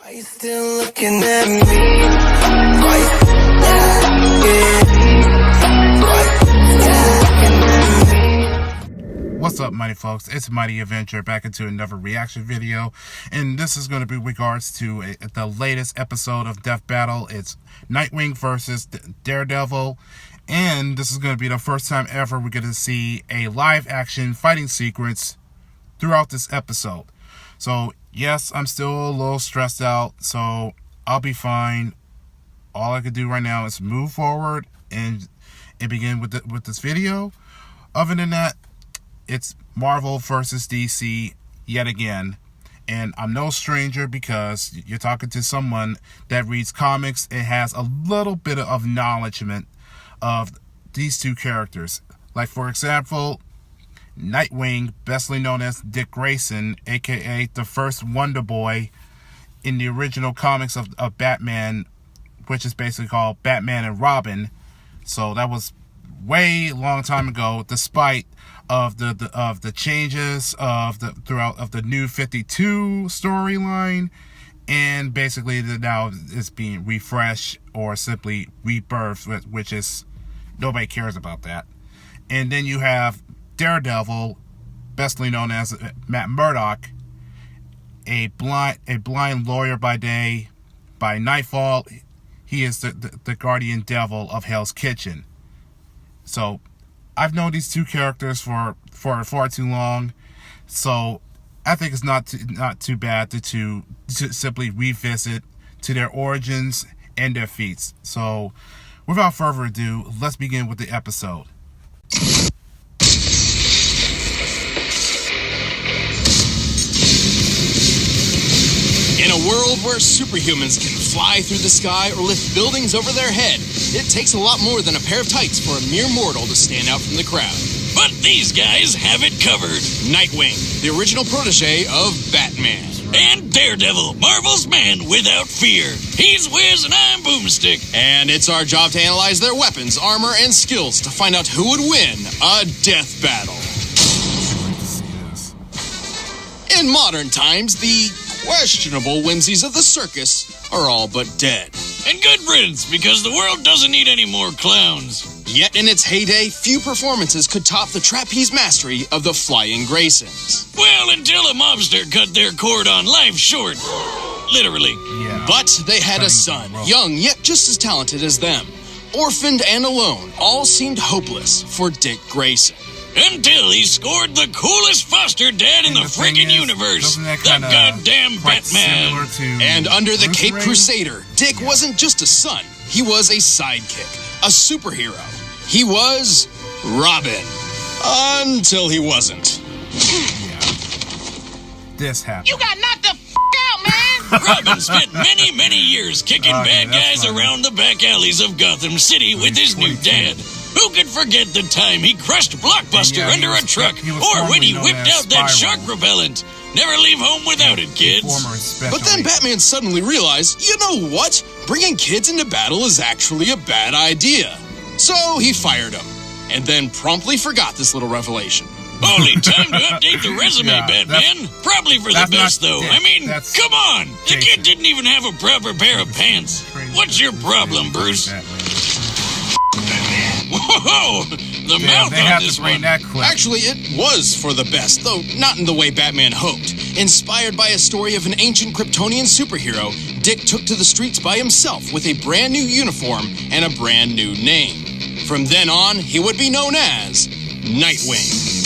Are you still looking at me? Why you What's up, Mighty folks? It's Mighty Avenger back into another reaction video, and this is going to be regards to the latest episode of DeathBattle. It's Nightwing versus Daredevil, and this is going to be the first time ever we're going to see a live action fighting sequence throughout this episode. So yes, I'm still a little stressed out, so I'll be fine. All I can do right now is move forward and begin with this video. Other than that, it's Marvel versus DC yet again. And I'm no stranger because you're talking to someone that reads comics and has a little bit of acknowledgement of these two characters. Like, for example, Nightwing, bestly known as Dick Grayson, aka the first Wonder Boy in the original comics of Batman, which is basically called Batman and Robin. So that was way long time ago, despite of the changes of the New 52 storyline, and basically now it's being refreshed or simply rebirthed, which is nobody cares about that. And then you have Daredevil, bestly known as Matt Murdock, a blind lawyer by day. By nightfall, he is the guardian devil of Hell's Kitchen. So I've known these two characters for far too long, so I think it's not too bad to simply revisit to their origins and their feats. So without further ado, let's begin with the episode. In a world where superhumans can fly through the sky or lift buildings over their head, it takes a lot more than a pair of tights for a mere mortal to stand out from the crowd. But these guys have it covered. Nightwing, the original protege of Batman. And Daredevil, Marvel's man without fear. He's Wiz and I'm Boomstick. And it's our job to analyze their weapons, armor, and skills to find out who would win a death battle. In modern times, the questionable whimsies of the circus are all but dead. And good riddance, because the world doesn't need any more clowns. Yet in its heyday, few performances could top the trapeze mastery of the Flying Graysons. Well, until a mobster cut their cord on life short. Literally. Yeah. But they had a son, young yet just as talented as them. Orphaned and alone, all seemed hopeless for Dick Grayson. Until he scored the coolest foster dad in the freaking universe, the goddamn Batman. And under the Cape Crusader, Dick wasn't just a son, he was a sidekick, a superhero. He was Robin. Until he wasn't. Yeah. This happened. You got knocked the out, man! Robin spent many years kicking bad guys around the back alleys of Gotham City with his new dad. Who could forget the time he crushed Blockbuster under a truck, or when he whipped out that shark repellent? Never leave home without it, kids. But then Batman suddenly realized, you know what? Bringing kids into battle is actually a bad idea. So he fired him, and then promptly forgot this little revelation. Only time to update the resume, Batman. Probably for the best, though. I mean, come on. The kid didn't even have a proper pair of pants. What's your problem, Bruce? Whoa! The mouth on this one. Actually, it was for the best, though not in the way Batman hoped. Inspired by a story of an ancient Kryptonian superhero, Dick took to the streets by himself with a brand new uniform and a brand new name. From then on, he would be known as Nightwing.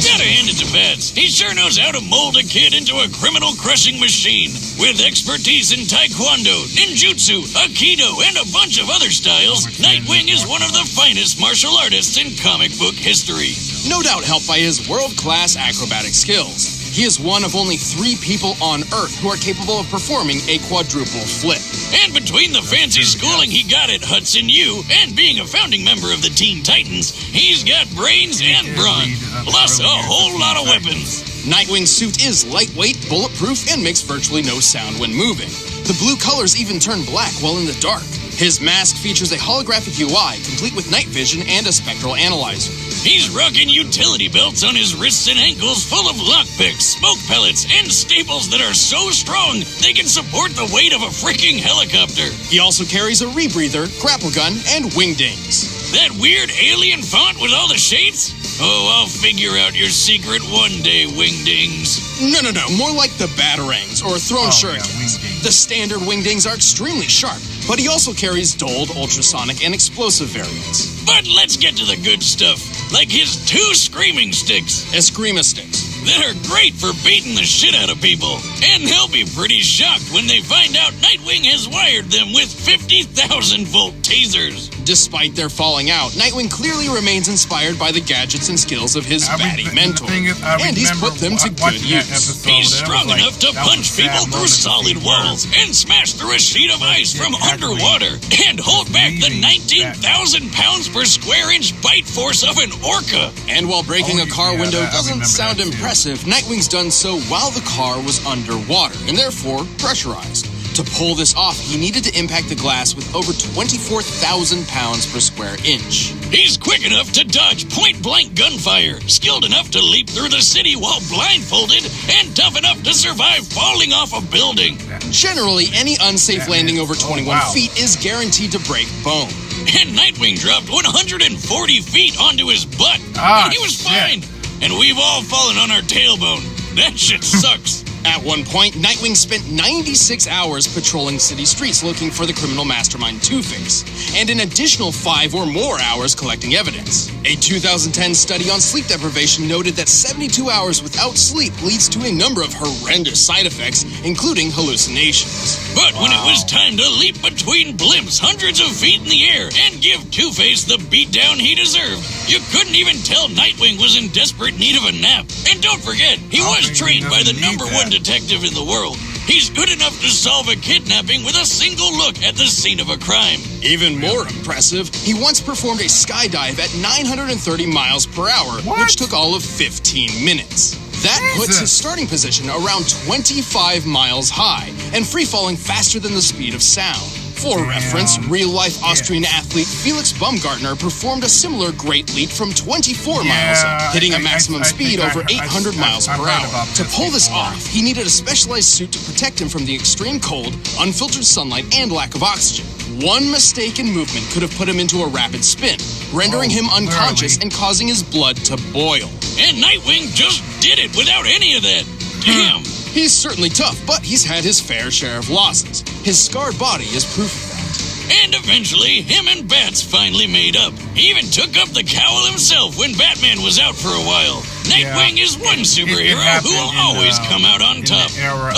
Gotta hand it to Bats. He sure knows how to mold a kid into a criminal-crushing machine. With expertise in taekwondo, ninjutsu, aikido, and a bunch of other styles, Nightwing is one of the finest martial artists in comic book history. No doubt helped by his world-class acrobatic skills. He is one of only 3 people on Earth who are capable of performing a quadruple flip. And between the fancy schooling he got at Hudson U and being a founding member of the Teen Titans, he's got brains and brawn, plus a whole lot of weapons. Nightwing's suit is lightweight, bulletproof, and makes virtually no sound when moving. The blue colors even turn black while in the dark. His mask features a holographic UI, complete with night vision and a spectral analyzer. He's rocking utility belts on his wrists and ankles full of lockpicks, smoke pellets, and staples that are so strong they can support the weight of a freaking helicopter. He also carries a rebreather, grapple gun, and wingdings. That weird alien font with all the shapes? Oh, I'll figure out your secret one day, wingdings. No, more like the batarangs or throne shurikens. The standard wingdings are extremely sharp, but he also carries dulled, ultrasonic, and explosive variants. But let's get to the good stuff, like his 2 screaming sticks. Eskrima sticks. That are great for beating the shit out of people. And they'll be pretty shocked when they find out Nightwing has wired them with 50,000-volt tasers. Despite their falling out, Nightwing clearly remains inspired by the gadgets and skills of his baddie mentor. And he's put them to good use. He's strong enough to punch people through solid walls and smash through a sheet of ice from underwater and hold back the 19,000 pounds per square inch bite force of an orca. And while breaking a car window doesn't sound impressive, Nightwing's done so while the car was underwater and therefore pressurized. To pull this off, he needed to impact the glass with over 24,000 pounds per square inch. He's quick enough to dodge point-blank gunfire, skilled enough to leap through the city while blindfolded, and tough enough to survive falling off a building. Generally, any unsafe landing over 21 feet is guaranteed to break bone. And Nightwing dropped 140 feet onto his butt, and he was fine. And we've all fallen on our tailbone. That shit sucks. At one point, Nightwing spent 96 hours patrolling city streets looking for the criminal mastermind Two-Face, and an additional 5 or more hours collecting evidence. A 2010 study on sleep deprivation noted that 72 hours without sleep leads to a number of horrendous side effects, including hallucinations. But when it was time to leap between blimps hundreds of feet in the air and give Two-Face the beatdown he deserved, you couldn't even tell Nightwing was in desperate need of a nap. And don't forget, he was trained by the #1 detective in the world. He's good enough to solve a kidnapping with a single look at the scene of a crime. Even more impressive, he once performed a skydive at 930 miles per hour, which took all of 15 minutes. That puts his starting position around 25 miles high and free-falling faster than the speed of sound. For reference, real-life Austrian athlete Felix Baumgartner performed a similar great leap from 24 miles up, hitting a maximum speed over 800 miles per hour. To pull this off, he needed a specialized suit to protect him from the extreme cold, unfiltered sunlight, and lack of oxygen. One mistaken movement could have put him into a rapid spin, rendering him unconscious and causing his blood to boil. And Nightwing just did it without any of that. Damn! He's certainly tough, but he's had his fair share of losses. His scarred body is proof of that. And eventually, him and Bats finally made up. He even took up the cowl himself when Batman was out for a while. Nightwing is one superhero who will always come out on top,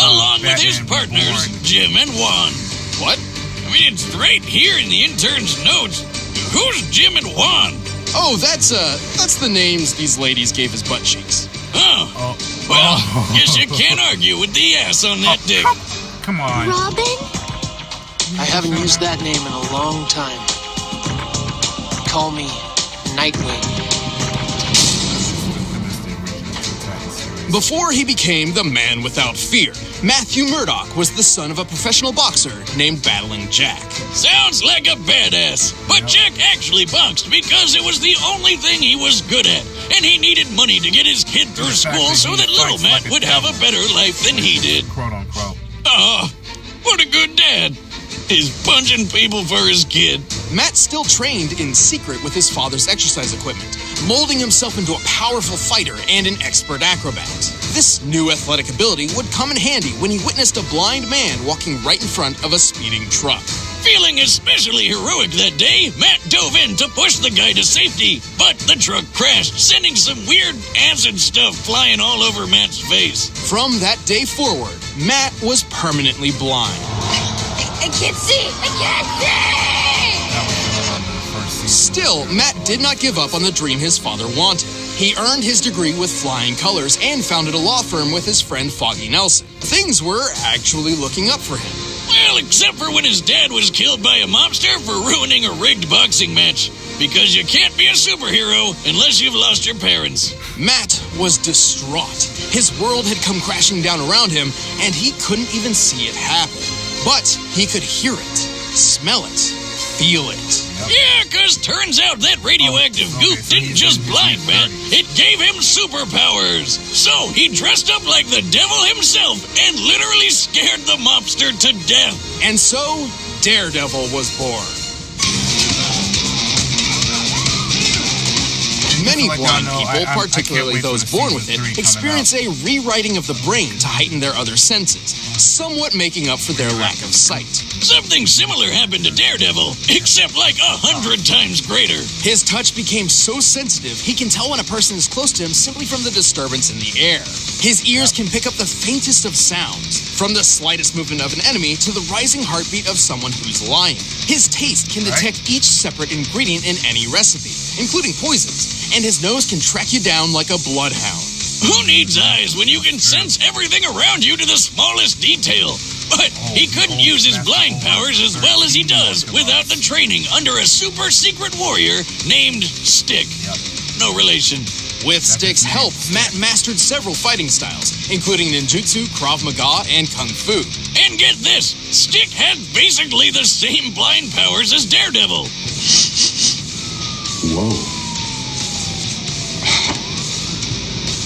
along with his partners, Jim and Juan. What? I mean, it's right here in the intern's notes. Who's Jim and Juan? Oh, that's the names these ladies gave his butt cheeks. Oh. Well, guess you can't argue with the ass on that dick. Come on. Robin? I haven't used that name in a long time. Call me Nightwing. Before he became the man without fear, Matthew Murdock was the son of a professional boxer named Battling Jack. Sounds like a badass, but Jack actually boxed because it was the only thing he was good at, and he needed money to get his kid through school so that little Matt would have a better life than he did. Quote unquote. Oh, what a good dad. He's punching people for his kid. Matt still trained in secret with his father's exercise equipment, molding himself into a powerful fighter and an expert acrobat. This new athletic ability would come in handy when he witnessed a blind man walking right in front of a speeding truck. Feeling especially heroic that day, Matt dove in to push the guy to safety, but the truck crashed, sending some weird acid stuff flying all over Matt's face. From that day forward, Matt was permanently blind. I can't see! I can't see! Still, Matt did not give up on the dream his father wanted. He earned his degree with flying colors and founded a law firm with his friend Foggy Nelson. Things were actually looking up for him. Well, except for when his dad was killed by a mobster for ruining a rigged boxing match. Because you can't be a superhero unless you've lost your parents. Matt was distraught. His world had come crashing down around him, and he couldn't even see it happen. But he could hear it, smell it, feel it. Yeah, because turns out that radioactive goop didn't just blind man, it gave him superpowers. So he dressed up like the devil himself and literally scared the mobster to death. And so, Daredevil was born. Many blind people, particularly those born with it, experience a rewriting of the brain to heighten their other senses, somewhat making up for their lack of sight. Something similar happened to Daredevil, except like 100 times greater. His touch became so sensitive, he can tell when a person is close to him simply from the disturbance in the air. His ears can pick up the faintest of sounds, from the slightest movement of an enemy to the rising heartbeat of someone who's lying. His taste can detect each separate ingredient in any recipe, including poisons, and his nose can track you down like a bloodhound. Who needs eyes when you can sense everything around you to the smallest detail? But he couldn't use his blind powers as well as he does without the training under a super secret warrior named Stick. No relation. With Stick's help, Matt mastered several fighting styles, including ninjutsu, Krav Maga, and Kung Fu. And get this, Stick had basically the same blind powers as Daredevil. Whoa.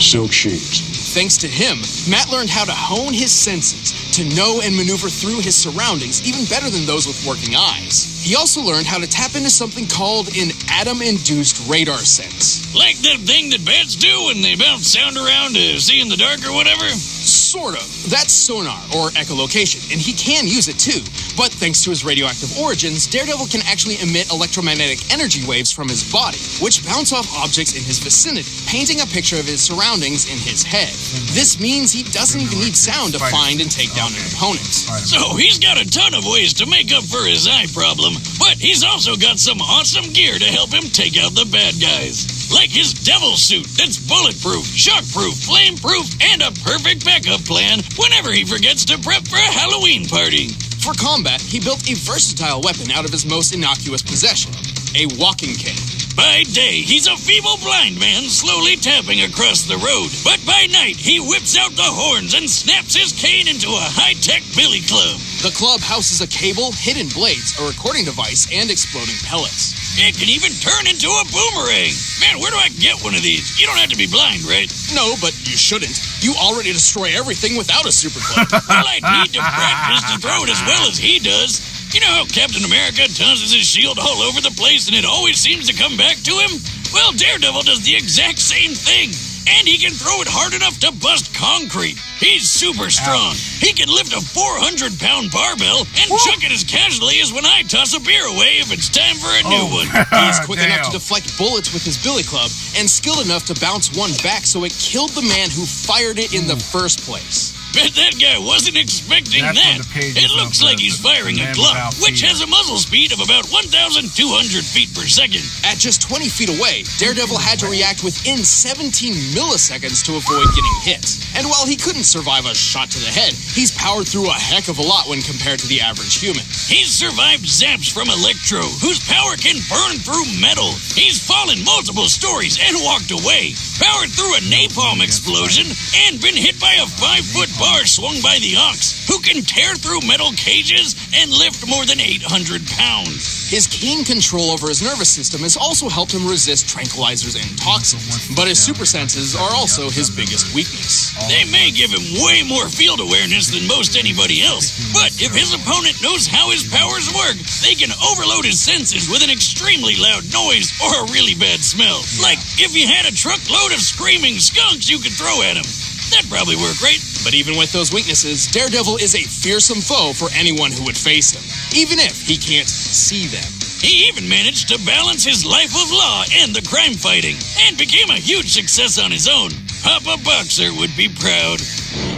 Silk sheets. Thanks to him, Matt learned how to hone his senses, to know and maneuver through his surroundings even better than those with working eyes. He also learned how to tap into something called an atom-induced radar sense. Like that thing that bats do when they bounce sound around to see in the dark or whatever? Sort of. That's sonar, or echolocation, and he can use it too. But thanks to his radioactive origins, Daredevil can actually emit electromagnetic energy waves from his body, which bounce off objects in his vicinity, painting a picture of his surroundings in his head. This means he doesn't even need sound to find and take down an opponent. So he's got a ton of ways to make up for his eye problem, but he's also got some awesome gear to help him take out the bad guys. Like his devil suit that's bulletproof, shockproof, flameproof, and a perfect backup plan whenever he forgets to prep for a Halloween party. For combat, he built a versatile weapon out of his most innocuous possession, a walking cane. By day, he's a feeble blind man slowly tapping across the road. But by night, he whips out the horns and snaps his cane into a high-tech billy club. The club houses a cable, hidden blades, a recording device, and exploding pellets. It can even turn into a boomerang. Man, where do I get one of these? You don't have to be blind, right? No, but you shouldn't. You already destroy everything without a super club. Well, I'd need to practice to throw it as well as he does. You know how Captain America tosses his shield all over the place and it always seems to come back to him? Well, Daredevil does the exact same thing. And he can throw it hard enough to bust concrete. He's super strong. He can lift a 400-pound barbell and chuck it as casually as when I toss a beer away if it's time for a new one. He's quick enough to deflect bullets with his billy club and skilled enough to bounce one back so it killed the man who fired it in the first place. Bet that guy wasn't expecting that. It looks like he's firing a Glock, which has a muzzle speed of about 1,200 feet per second. At just 20 feet away, Daredevil had to react within 17 milliseconds to avoid getting hit. And while he couldn't survive a shot to the head, he's powered through a heck of a lot when compared to the average human. He's survived zaps from Electro, whose power can burn through metal. He's fallen multiple stories and walked away, powered through a napalm explosion, and been hit by a 5-foot bar swung by the Ox, who can tear through metal cages and lift more than 800 pounds. His keen control over his nervous system has also helped him resist tranquilizers and toxins, but his super senses are also his biggest weakness. They may give him way more field awareness than most anybody else, but if his opponent knows how his powers work, they can overload his senses with an extremely loud noise or a really bad smell. Like if you had a truckload of screaming skunks you could throw at him. That'd probably work, right? But even with those weaknesses, Daredevil is a fearsome foe for anyone who would face him, even if he can't see them. He even managed to balance his life of law and the crime fighting, and became a huge success on his own. Papa Boxer would be proud.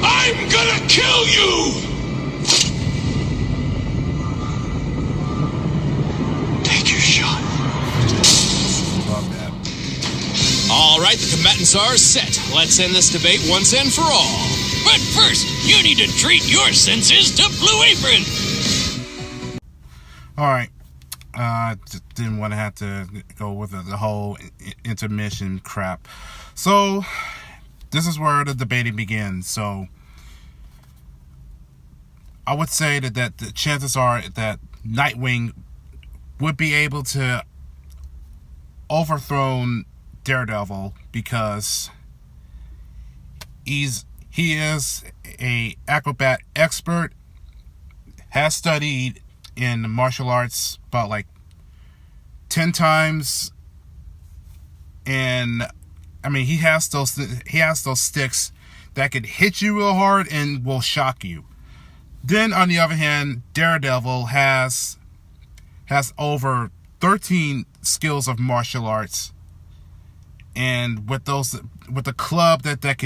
I'm gonna kill you! Take your shot. All right, the combatants are set. Let's end this debate once and for all. But first, you need to treat your senses to Blue Apron. All right. Just didn't want to have to go with the whole intermission crap. So, this is where the debating begins. So, I would say that the chances are that Nightwing would be able to overthrow Daredevil because he is a acrobat expert, has studied in martial arts about like 10 times, and I mean he has those sticks that could hit you real hard and will shock you. Then on the other hand, Daredevil has over 13 skills of martial arts, and with the club that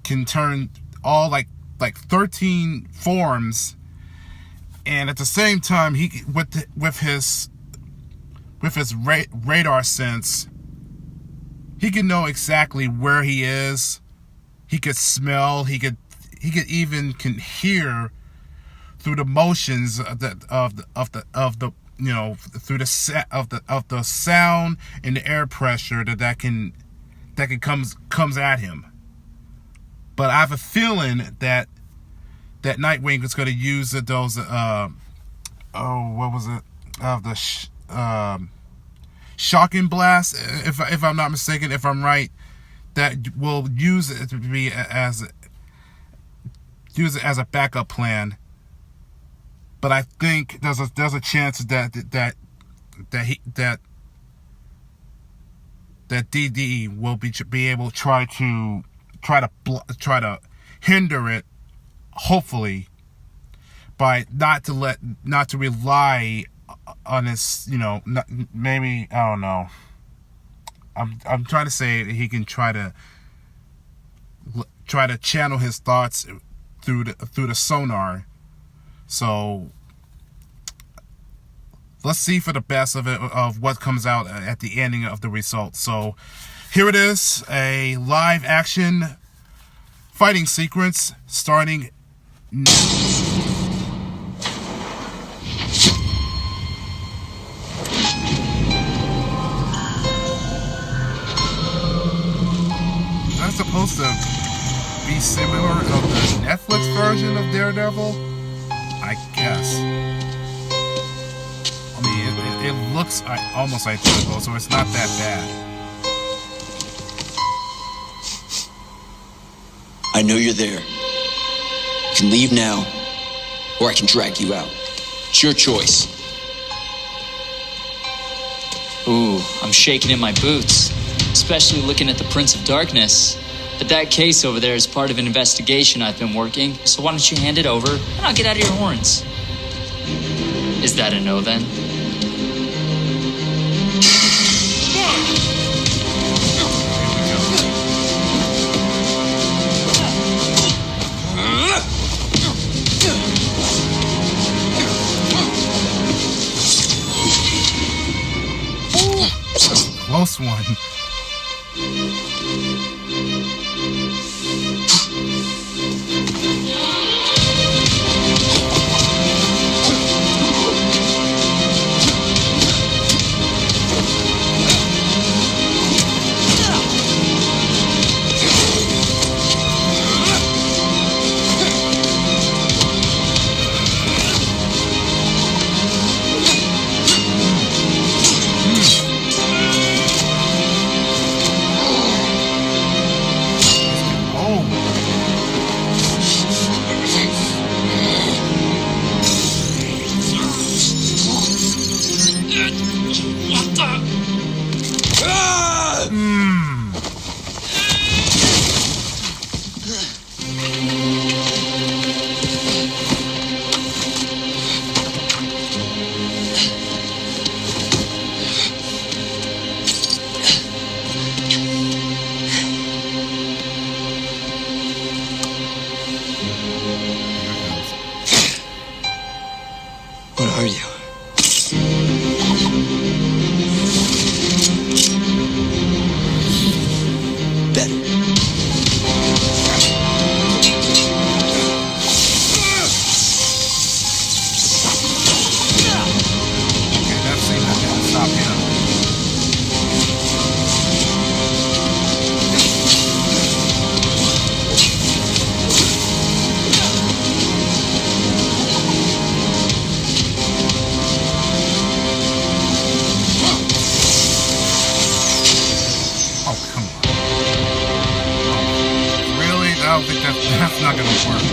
can turn all like 13 forms, and at the same time he with his radar sense, he can know exactly where he is. He could smell. He could even can hear through the motions of the you know, through the sound and the air pressure that comes at him. But I have a feeling that Nightwing is going to use those what was it? The shocking blast, if I'm not mistaken, if I'm right, that will use it to be as a backup plan. But I think there's a chance that DD will be able to try to hinder it, hopefully, by not to rely on his, you know, maybe, I don't know. I'm trying to say he can try to channel his thoughts through the sonar. So let's see for the best of what comes out at the ending of the results. So here it is, a live action fighting sequence starting now. That's supposed to be similar to the Netflix version of Daredevil, I guess. I mean, it looks almost identical, so it's not that bad. I know you're there. You can leave now, or I can drag you out. It's your choice. Ooh, I'm shaking in my boots, especially looking at the Prince of Darkness. But that case over there is part of an investigation I've been working, so why don't you hand it over and I'll get out of your horns. Is that a no then? Close one. don't think that's not gonna work.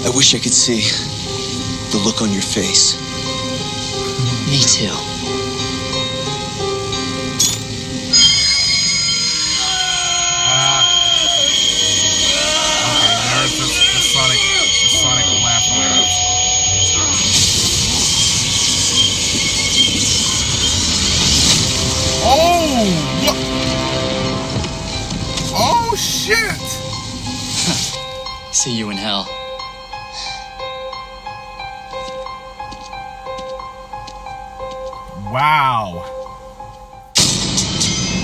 I wish I could see the look on your face. Me too. Okay, there's the Sonic laugh. Oh! Oh shit! See you in hell. Wow.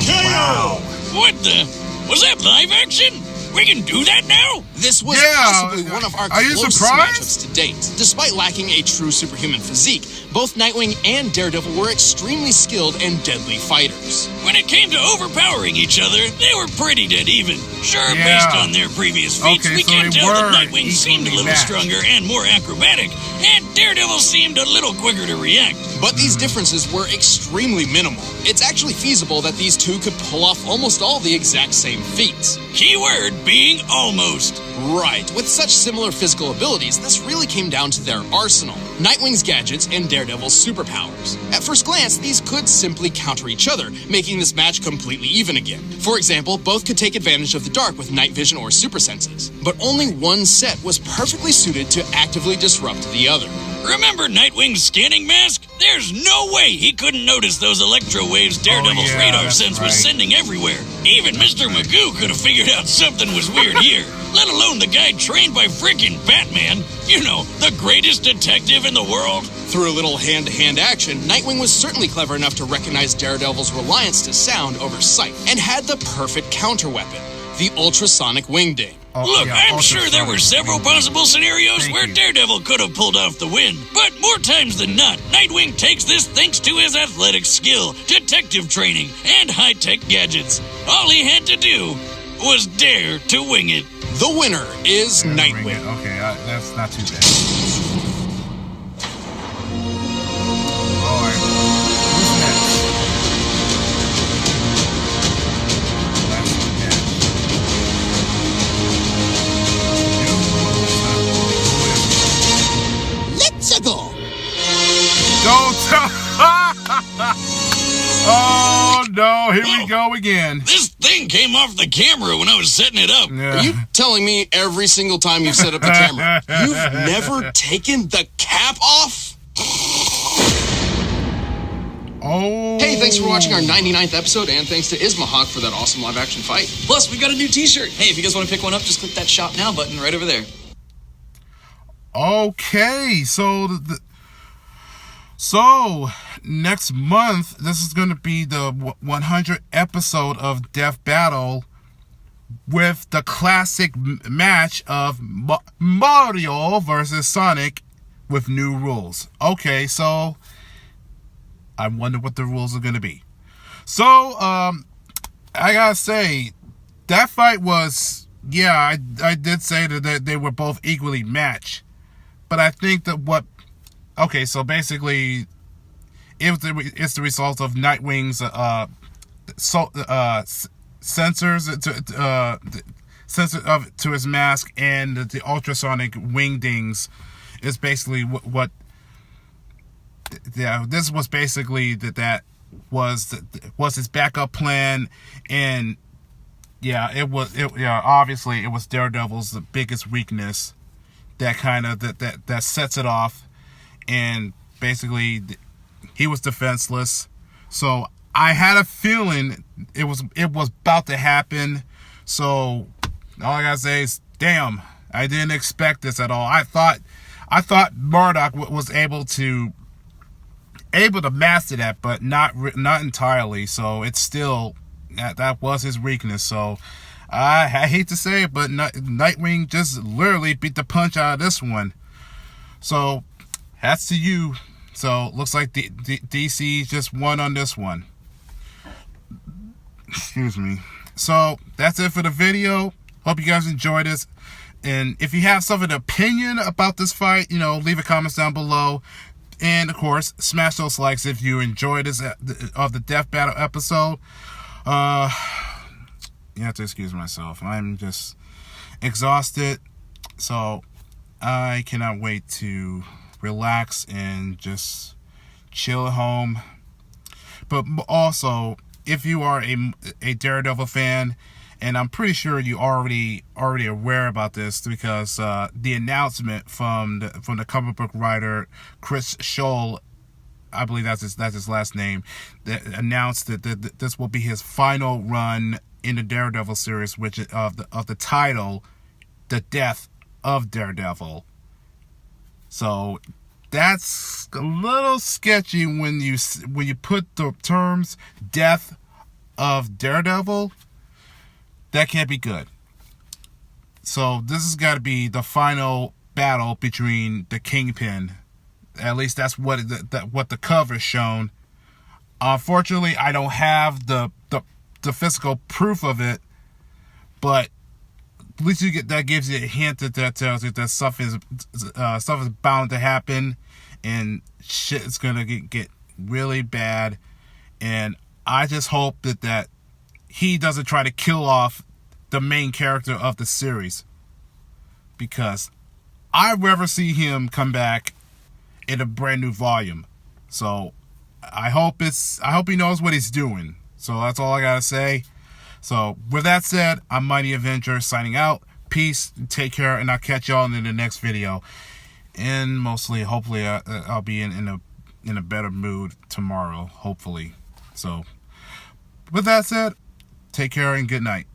Wow. What the? Was that live action? We can do that now? This was Yeah, possibly one of our are you closest surprised? matchups to date. Despite lacking a true superhuman physique, both Nightwing and Daredevil were extremely skilled and deadly fighters. When it came to overpowering each other, they were pretty dead even. Sure, Yeah. based on their previous feats, Okay, we so can they tell that were Nightwing seemed a equally little matched. stronger and more acrobatic, and Daredevil seemed a little quicker to react. But these differences were extremely minimal. It's actually feasible that these two could pull off almost all the exact same feats. Keyword being almost. Right, with such similar physical abilities, this really came down to their arsenal. Nightwing's gadgets and Daredevil's superpowers. At first glance, these could simply counter each other, making this match completely even again. For example, both could take advantage of the dark with night vision or super senses. But only one set was perfectly suited to actively disrupt the other. Remember Nightwing's scanning mask? There's no way he couldn't notice those electro waves Daredevil's yeah, radar that's sense right. was sending everywhere. Even Mr. Magoo could have figured out something was weird here, let alone the guy trained by freaking Batman. You know, the greatest detective in the world. Through a little hand-to-hand action, Nightwing was certainly clever enough to recognize Daredevil's reliance to sound over sight, and had the perfect counterweapon, the ultrasonic wingding. Look, yeah, I'm sure there were several possible scenarios Thank where you. Daredevil could have pulled off the win, but more times than not, Nightwing takes this thanks to his athletic skill, detective training, and high-tech gadgets. All he had to do was dare to wing it. The winner is Nightwing. Okay, that's not too bad. Alright. Who's next? Last match. Let's go! Don't tell. Oh no, here we go again. This thing came off the camera when I was setting it up. Yeah. Are you telling me every single time you've set up the camera, you've never taken the cap off? Oh. Hey, thanks for watching our 99th episode, and thanks to Ismahawk for that awesome live-action fight. Plus, we got a new t-shirt. Hey, if you guys want to pick one up, just click that shop now button right over there. Okay, so so next month, this is going to be the 100th episode of Death Battle with the classic match of Mario versus Sonic with new rules. Okay, so I wonder what the rules are going to be. So, I gotta say, that fight was, yeah, I did say that they were both equally matched. But I think that okay, so basically, it's the result of Nightwing's sensors to his mask, and the ultrasonic wingdings is basically what. Yeah, this was basically that was his backup plan, and yeah, obviously it was Daredevil's biggest weakness. That kind of that sets it off, and basically he was defenseless. So I had a feeling it was about to happen. So all I gotta say is, damn, I didn't expect this at all. I thought Murdoch was able to master that, but not entirely. So it's still that was his weakness. So I hate to say it, but Nightwing just literally beat the punch out of this one. So that's to you. So looks like DC just won on this one. Excuse me. So that's it for the video. Hope you guys enjoyed this. And if you have some of an opinion about this fight, you know, leave a comment down below. And of course, smash those likes if you enjoyed this of the Death Battle episode. You have to excuse myself. I'm just exhausted. So I cannot wait to relax and just chill at home. But also, if you are a Daredevil fan, and I'm pretty sure you already aware about this because the announcement from the comic book writer Chris Scholl, I believe that's his last name, that announced that this will be his final run in the Daredevil series, which is of the title, The Death of Daredevil. So that's a little sketchy when you put the terms Death of Daredevil. That can't be good. So this has got to be the final battle between the Kingpin. At least that's what the cover's shown. Unfortunately, I don't have the physical proof of it, but at least that gives you a hint that tells you that stuff is bound to happen, and shit is gonna get really bad. And I just hope that he doesn't try to kill off the main character of the series, because I'd rather see him come back in a brand new volume. So I hope he knows what he's doing. So that's all I gotta say. So with that said, I'm Mighty Avenger signing out. Peace, take care, and I'll catch y'all in the next video. And mostly, hopefully, I'll be in a better mood tomorrow. Hopefully. So with that said, take care and good night.